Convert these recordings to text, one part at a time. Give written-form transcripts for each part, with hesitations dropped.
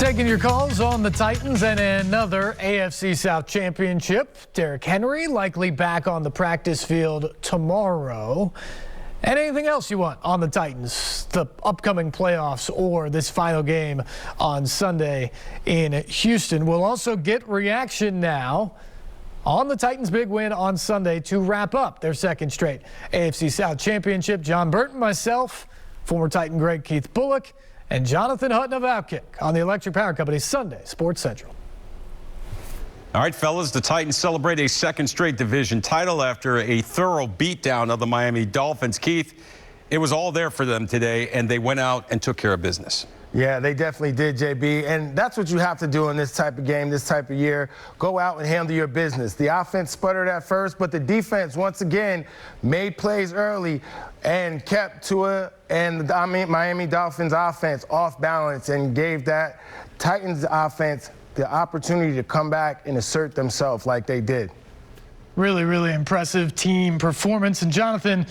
Taking your calls on the Titans and another AFC South championship. Derrick Henry likely back on the practice field tomorrow. And anything else you want on the Titans, the upcoming playoffs, or this final game on Sunday in Houston. We'll also get reaction now on the Titans' big win on Sunday to wrap up their second straight AFC South championship. John Burton, myself, former Titan great Keith Bullock, and Jonathan Hutton of Outkick on the Electric Power Company's Sunday Sports Central. All right, fellas, the Titans celebrate a second straight division title after a thorough beatdown of the Miami Dolphins. Keith, it was all there for them today, and they went out and took care of business. Yeah, they definitely did, JB, and that's what you have to do in this type of game, this type of year. Go out and handle your business. The offense sputtered at first, but the defense, once again, made plays early and kept Tua and the Miami Dolphins offense off balance and gave that Titans offense the opportunity to come back and assert themselves like they did. Really, really impressive team performance. And Jonathan,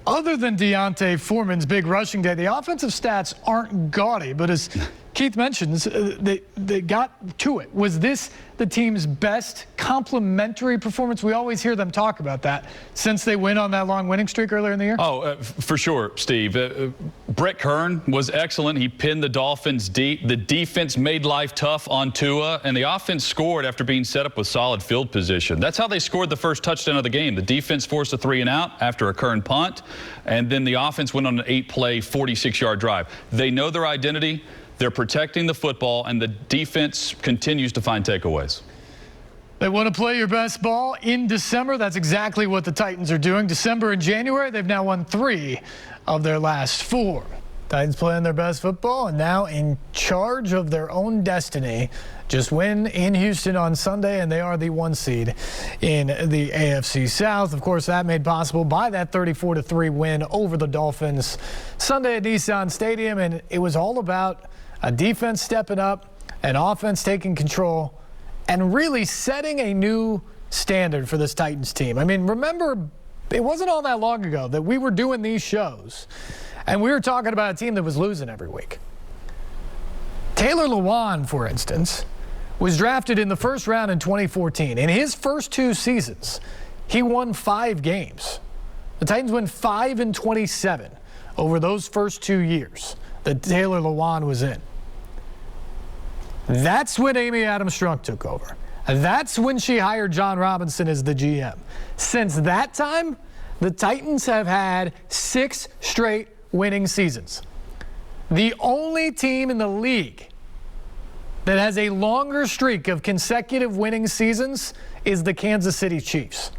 other than Deontay Foreman's big rushing day, the offensive stats aren't gaudy, but as Keith mentions, they got to it. Was this the team's best complementary performance? We always hear them talk about that since they went on that long winning streak earlier in the year. Oh, for sure, Steve. Brett Kern was excellent. He pinned the Dolphins deep. The defense made life tough on Tua, and the offense scored after being set up with solid field position. That's how they scored the first touchdown of the game. The defense forced a 3-and-out after a Kern punt, and then the offense went on an 8-play, 46-yard drive. They know their identity. They're protecting the football, and the defense continues to find takeaways. They want to play your best ball in December. That's exactly what the Titans are doing. December and January, they've now won 3 of their last 4. Titans playing their best football and now in charge of their own destiny. Just win in Houston on Sunday, and they are the 1 seed in the AFC South. Of course, that made possible by that 34-3 win over the Dolphins Sunday at Nissan Stadium, and it was all about a defense stepping up, an offense taking control, and really setting a new standard for this Titans team. I mean, remember, it wasn't all that long ago that we were doing these shows, and we were talking about a team that was losing every week. Taylor Lewan, for instance, was drafted in the first round in 2014. In his first 2 seasons, he won 5 games. The Titans went 5-27 over those first 2 years that Taylor Lewan was in. That's when Amy Adams-Strunk took over. That's when she hired John Robinson as the GM. Since that time, the Titans have had 6 straight winning seasons. The only team in the league that has a longer streak of consecutive winning seasons is the Kansas City Chiefs.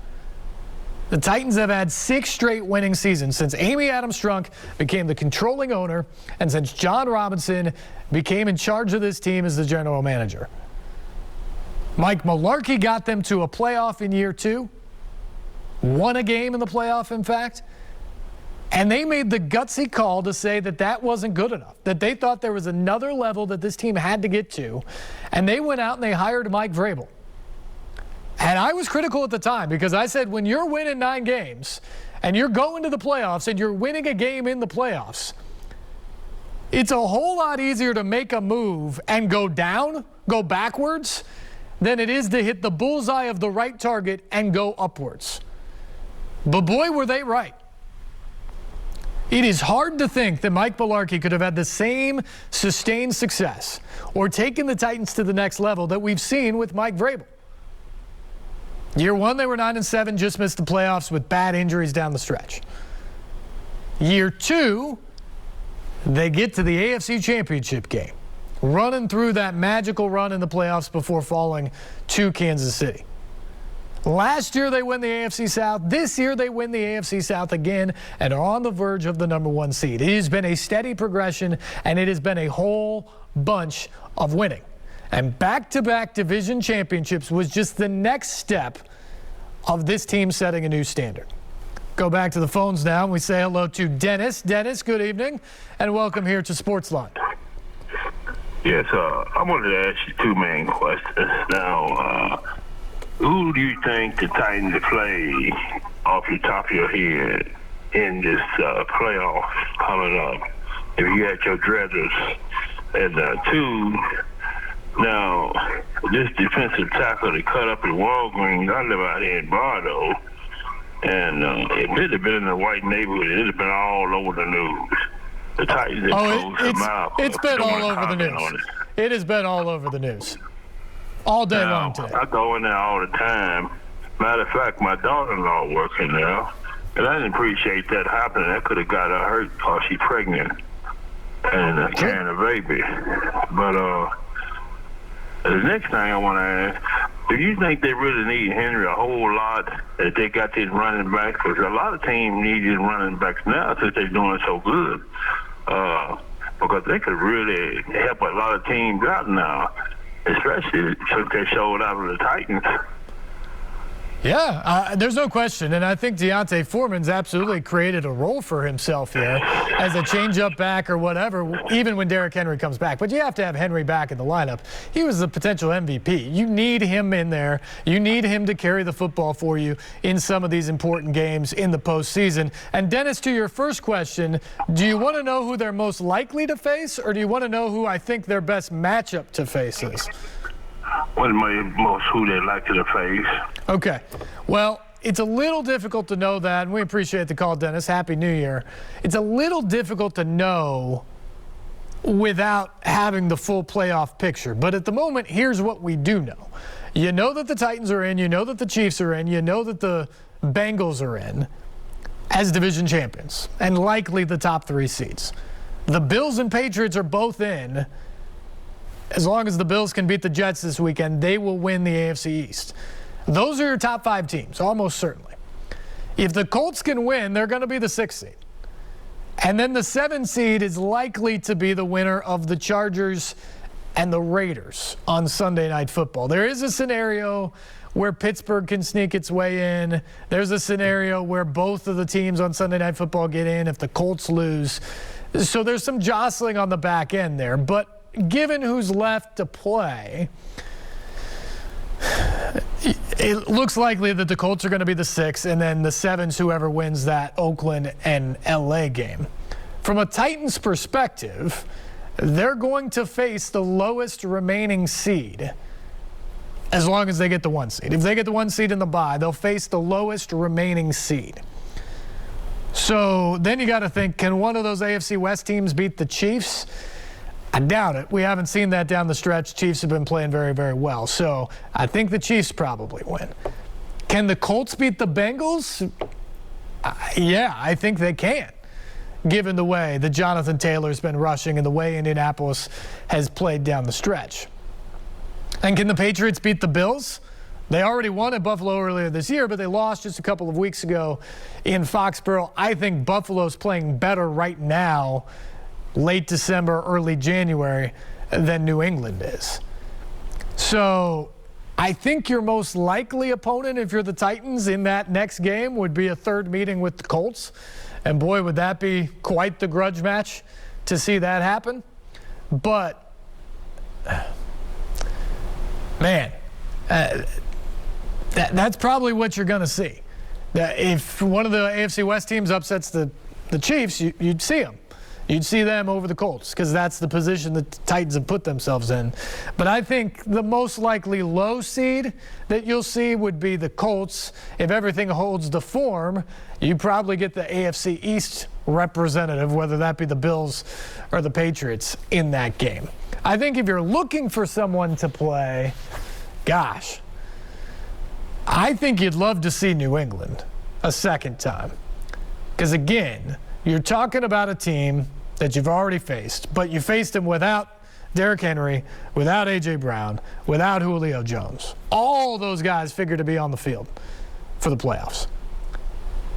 The Titans have had 6 straight winning seasons since Amy Adams-Strunk became the controlling owner and since John Robinson became in charge of this team as the general manager. Mike Mularkey got them to a playoff in year 2, won a game in the playoff, in fact, and they made the gutsy call to say that that wasn't good enough, that they thought there was another level that this team had to get to, and they went out and they hired Mike Vrabel. And I was critical at the time because I said when you're winning 9 games and you're going to the playoffs and you're winning a game in the playoffs, it's a whole lot easier to make a move and go down, go backwards, than it is to hit the bullseye of the right target and go upwards. But boy, were they right. It is hard to think that Mike Mularkey could have had the same sustained success or taken the Titans to the next level that we've seen with Mike Vrabel. Year 1, they were 9-7, just missed the playoffs with bad injuries down the stretch. Year 2, they get to the AFC Championship game, running through that magical run in the playoffs before falling to Kansas City. Last year, they win the AFC South. This year, they win the AFC South again and are on the verge of the number 1 seed. It has been a steady progression, and it has been a whole bunch of winning. And back-to-back division championships was just the next step of this team setting a new standard. Go back to the phones now, and we say hello to Dennis. Dennis, good evening, and welcome here to SportsLine. Yes, I wanted to ask you 2 main questions. Now, who do you think the Titans play off the top of your head in this playoff coming up? If you had your druthers. And 2, Now, this defensive tackle they cut up in Walgreens, I live out here in Bardo, and if it had been in a white neighborhood, it would have been all over the news. The Titans have closed their mouth. It's been all over the news. It has been all over the news. All day long today. I go in there all the time. Matter of fact, my daughter-in-law working there, and I didn't appreciate that happening. That could have got her hurt because she's pregnant and carrying a baby. But the next thing I want to ask, do you think they really need Henry a whole lot that they got these running backs? Because a lot of teams need these running backs now since they're doing so good. Because they could really help a lot of teams out now, especially since they sold out of the Titans. Yeah, there's no question. And I think Deontay Foreman's absolutely created a role for himself here as a change-up back or whatever, even when Derrick Henry comes back. But you have to have Henry back in the lineup. He was the potential MVP. You need him in there. You need him to carry the football for you in some of these important games in the postseason. And Dennis, to your first question, do you want to know who they're most likely to face, or do you want to know who I think their best matchup to face is? What most who they likely to face? Okay. Well, it's a little difficult to know that, and we appreciate the call, Dennis. Happy New Year. It's a little difficult to know without having the full playoff picture. But at the moment, here's what we do know. You know that the Titans are in. You know that the Chiefs are in. You know that the Bengals are in as division champions and likely the top 3 seeds. The Bills and Patriots are both in. As long as the Bills can beat the Jets this weekend, they will win the AFC East. Those are your top 5 teams, almost certainly. If the Colts can win, they're going to be the 6th seed. And then the 7th seed is likely to be the winner of the Chargers and the Raiders on Sunday Night Football. There is a scenario where Pittsburgh can sneak its way in. There's a scenario where both of the teams on Sunday Night Football get in if the Colts lose. So there's some jostling on the back end there. But given who's left to play, it looks likely that the Colts are going to be the 6th, and then the 7's whoever wins that Oakland and LA game. From a Titans perspective, they're going to face the lowest remaining seed as long as they get the 1 seed. If they get the 1 seed in the bye, they'll face the lowest remaining seed. So then you got to think, can one of those AFC West teams beat the Chiefs? I doubt it. We haven't seen that down the stretch. Chiefs have been playing very, very well. So I think the Chiefs probably win. Can the Colts beat the Bengals? Yeah, I think they can, given the way that Jonathan Taylor's been rushing and the way Indianapolis has played down the stretch. And can the Patriots beat the Bills? They already won at Buffalo earlier this year, but they lost just a couple of weeks ago in Foxborough. I think Buffalo's playing better right now, late December, early January, than New England is. So I think your most likely opponent, if you're the Titans in that next game, would be a 3rd meeting with the Colts. And boy, would that be quite the grudge match to see that happen. But, man, that's probably what you're going to see. If one of the AFC West teams upsets the Chiefs, you'd see them. You'd see them over the Colts because that's the position that the Titans have put themselves in. But I think the most likely low seed that you'll see would be the Colts. If everything holds the form, you probably get the AFC East representative, whether that be the Bills or the Patriots, in that game. I think if you're looking for someone to play, gosh, I think you'd love to see New England a second time. Because again, you're talking about a team that you've already faced, but you faced them without Derrick Henry, without A.J. Brown, without Julio Jones. All those guys figured to be on the field for the playoffs,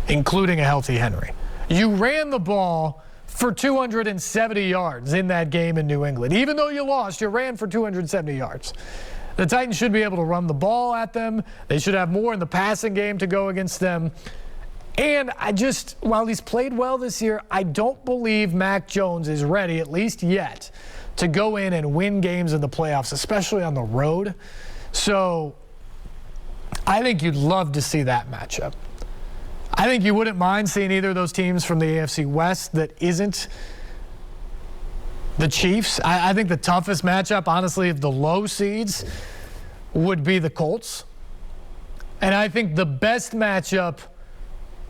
including a healthy Henry. You ran the ball for 270 yards in that game in New England. Even though you lost, you ran for 270 yards. The Titans should be able to run the ball at them. They should have more in the passing game to go against them. And while he's played well this year, I don't believe Mac Jones is ready, at least yet, to go in and win games in the playoffs, especially on the road. So I think you'd love to see that matchup. I think you wouldn't mind seeing either of those teams from the AFC West that isn't the Chiefs. I think the toughest matchup, honestly, of the low seeds would be the Colts. And I think the best matchup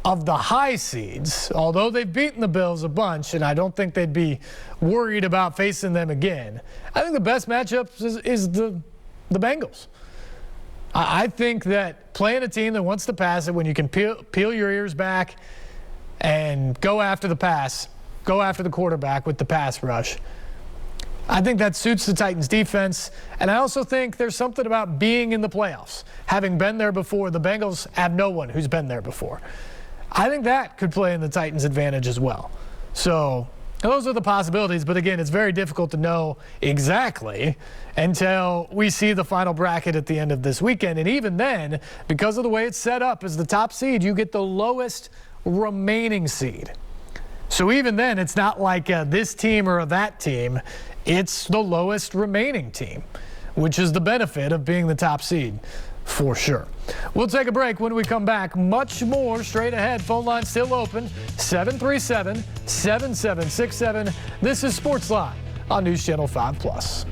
of the high seeds, although they've beaten the Bills a bunch, and I don't think they'd be worried about facing them again, I think the best matchup is the Bengals. I think that playing a team that wants to pass it when you can peel your ears back and go after the pass, go after the quarterback with the pass rush, I think that suits the Titans defense. And I also think there's something about being in the playoffs. Having been there before, the Bengals have no one who's been there before. I think that could play in the Titans' advantage as well. So those are the possibilities. But again, it's very difficult to know exactly until we see the final bracket at the end of this weekend. And even then, because of the way it's set up as the top seed, you get the lowest remaining seed. So even then, it's not like this team or that team. It's the lowest remaining team, which is the benefit of being the top seed for sure. We'll take a break. When we come back, much more straight ahead. Phone line still open, 737-7767. This is SportsLine on News Channel 5+.